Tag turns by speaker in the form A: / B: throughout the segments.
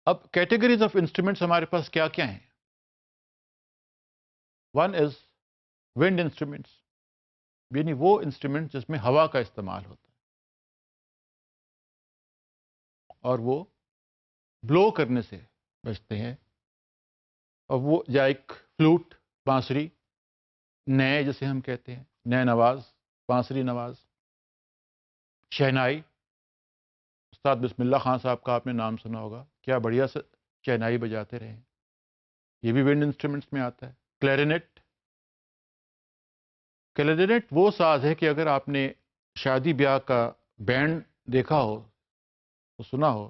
A: اب categories of instruments ہمارے پاس کیا کیا ہیں؟ ون از ونڈ انسٹرومنٹس، یعنی وہ انسٹرومنٹ جس میں ہوا کا استعمال ہوتا ہے اور وہ بلو کرنے سے بچتے ہیں، اور وہ یا ایک فلوٹ، بانسری، نئے جسے ہم کہتے ہیں، نئے نواز، بانسری نواز، شہنائی، استاد بسم اللہ خان صاحب کا آپ نے نام سنا ہوگا، کیا بڑھیا سے شہنائی بجاتے رہے ہیں، یہ بھی ونڈ انسٹرومنٹس میں آتا ہے۔ کلیرینٹ، کلیرینٹ وہ ساز ہے کہ اگر آپ نے شادی بیاہ کا بینڈ دیکھا ہو تو سنا ہو،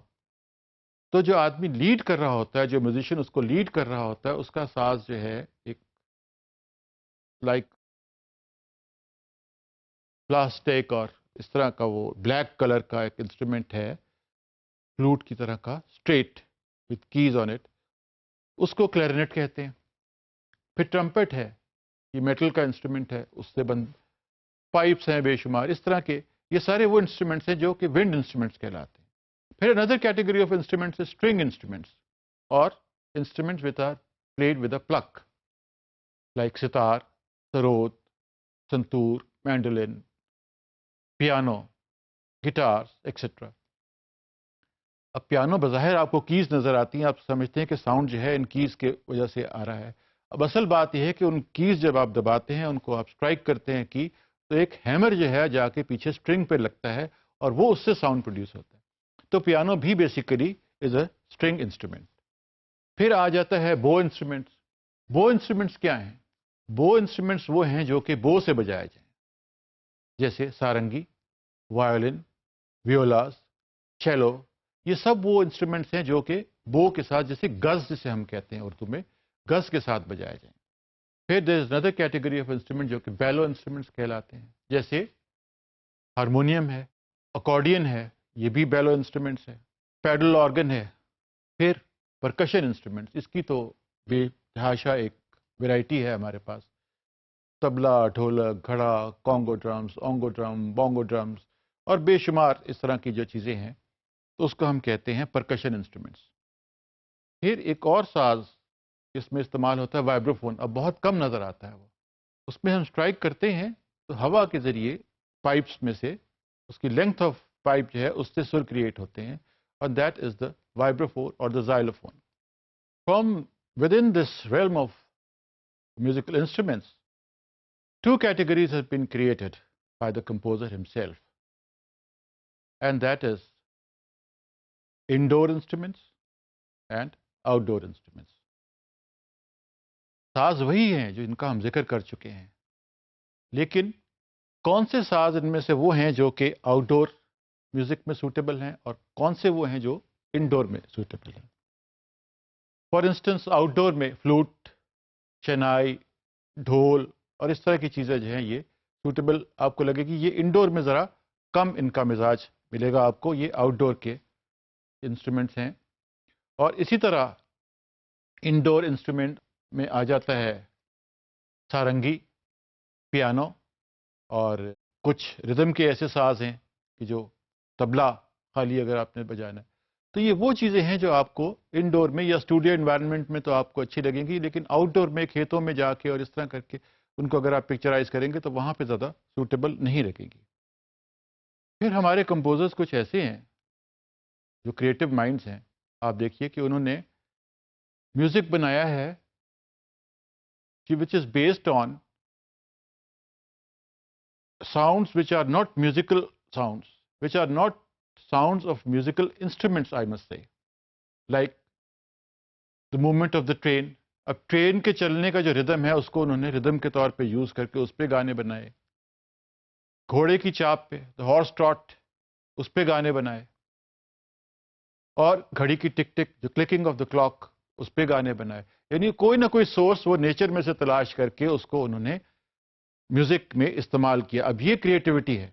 A: تو جو آدمی لیڈ کر رہا ہوتا ہے، جو میوزیشین اس کو لیڈ کر رہا ہوتا ہے، اس کا ساز جو ہے ایک لائک پلاسٹک اور اس طرح کا، وہ بلیک کلر کا ایک انسٹرومنٹ ہے، فلوٹ کی طرح کا، straight with keys on it, اس کو کلیرینٹ کہتے ہیں۔ پھر ٹرمپٹ ہے، یہ میٹل کا انسٹرومنٹ ہے، اس سے بند پائپس ہیں بے شمار، اس طرح کے یہ سارے وہ انسٹرومنٹس ہیں جو کہ ونڈ انسٹرومنٹس کہلاتے ہیں۔ پھر اندر کیٹیگری آف انسٹرومنٹس ہے اسٹرنگ انسٹرومنٹس، اور instruments which are played with a pluck, like sitar, sarod, santoor, mandolin, piano, guitar etcetera. اب پیانو بظاہر آپ کو کیز نظر آتی ہیں، آپ سمجھتے ہیں کہ ساؤنڈ جو ہے ان کیز کے وجہ سے آ رہا ہے۔ اب اصل بات یہ ہے کہ ان کیز جب آپ دباتے ہیں، ان کو آپ اسٹرائک کرتے ہیں کی، تو ایک ہیمر جو ہے جا کے پیچھے اسٹرنگ پہ لگتا ہے اور وہ اس سے ساؤنڈ پروڈیوس ہوتا ہے۔ تو پیانو بھی basically is a string instrument. پھر آ جاتا ہے بو انسٹرومنٹس۔ بو انسٹرومنٹس کیا ہیں؟ بو انسٹرومنٹس وہ ہیں جو کہ بو سے بجائے جائیں، جیسے سارنگی، وائلن، ویولاز، چیلو، یہ سب وہ انسٹرومنٹس ہیں جو کہ بو کے ساتھ، جیسے گز جسے ہم کہتے ہیں اردو میں، گز کے ساتھ بجائے جائیں۔ پھر دیر از اندر کیٹیگری آف انسٹرومنٹ جو کہ بیلو انسٹرومنٹس کہلاتے ہیں، جیسے ہارمونیم ہے، اکارڈین ہے، یہ بھی بیلو انسٹرومنٹس ہے، پیڈل آرگن ہے۔ پھر پرکشن انسٹرومنٹس، اس کی تو بے تحاشا ایک ویرائٹی ہے ہمارے پاس، طبلہ، ڈھولک، گھڑا، کانگو ڈرمز، اونگو ڈرم، بونگو ڈرمز، اور بے شمار اس طرح کی جو چیزیں ہیں، تو اس کو ہم کہتے ہیں پرکشن انسٹرومنٹس۔ پھر ایک اور ساز اس میں استعمال ہوتا ہے وائبروفون، اب بہت کم نظر آتا ہے وہ، اس میں ہم اسٹرائک کرتے ہیں تو ہوا کے ذریعے پائپس میں سے اس کی لینتھ آف پائپ جو ہے اس سے سر کریٹ ہوتے ہیں، اور دیٹ از دا وائبروفون اور the xylophone. From within this realm of musical instruments, two categories have been created by the composer himself, and that is indoor instruments and outdoor instruments. ساز وہی ہیں جو ان کا ہم ذکر کر چکے ہیں، لیکن کون سے ساز ان میں سے وہ ہیں جو کہ آؤٹ ڈور میوزک میں سوٹیبل ہیں اور کون سے وہ ہیں جو انڈور میں سوٹیبل ہیں؟ فار انسٹنس آؤٹ ڈور میں فلوٹ، شہنائی، ڈھول اور اس طرح کی چیزیں جو ہیں یہ سوٹیبل آپ کو لگے گی۔ یہ انڈور میں ذرا کم ان کا مزاج ملے گا آپ کو، یہ آؤٹ ڈور کے انسٹرومنٹس ہیں۔ اور اسی طرح انڈور انسٹرومنٹ میں آ جاتا ہے سارنگی، پیانو، اور کچھ ردم کے ایسے ساز ہیں کہ جو طبلہ خالی اگر آپ نے بجانا ہے، تو یہ وہ چیزیں ہیں جو آپ کو انڈور میں یا اسٹوڈیو انوائرمنٹ میں تو آپ کو اچھی لگیں گی، لیکن آؤٹ ڈور میں کھیتوں میں جا کے اور اس طرح کر کے ان کو اگر آپ پکچرائز کریں گے تو وہاں پہ زیادہ سوٹیبل نہیں لگے گی۔ پھر ہمارے کمپوزرز کچھ ایسے ہیں جو کریٹو مائنڈز ہیں، آپ دیکھیے کہ انہوں نے میوزک بنایا ہے which is based on sounds which are not musical sounds, which are not sounds of musical instruments, I must say, like the movement of the train. اب ٹرین کے چلنے کا جو ردم ہے اس کو انہوں نے ردم کے طور پہ یوز کر کے اس پہ گانے بنائے، گھوڑے کی چاپ پہ ہارس ٹراٹ اس پہ گانے بنائے، اور گھڑی کی ٹک ٹک جو کلکنگ آف دا کلاک اس پہ گانے بنائے۔ یعنی کوئی نہ کوئی سورس وہ نیچر میں سے تلاش کر کے اس کو انہوں نے میوزک میں استعمال کیا۔ اب یہ کریٹیوٹی ہے۔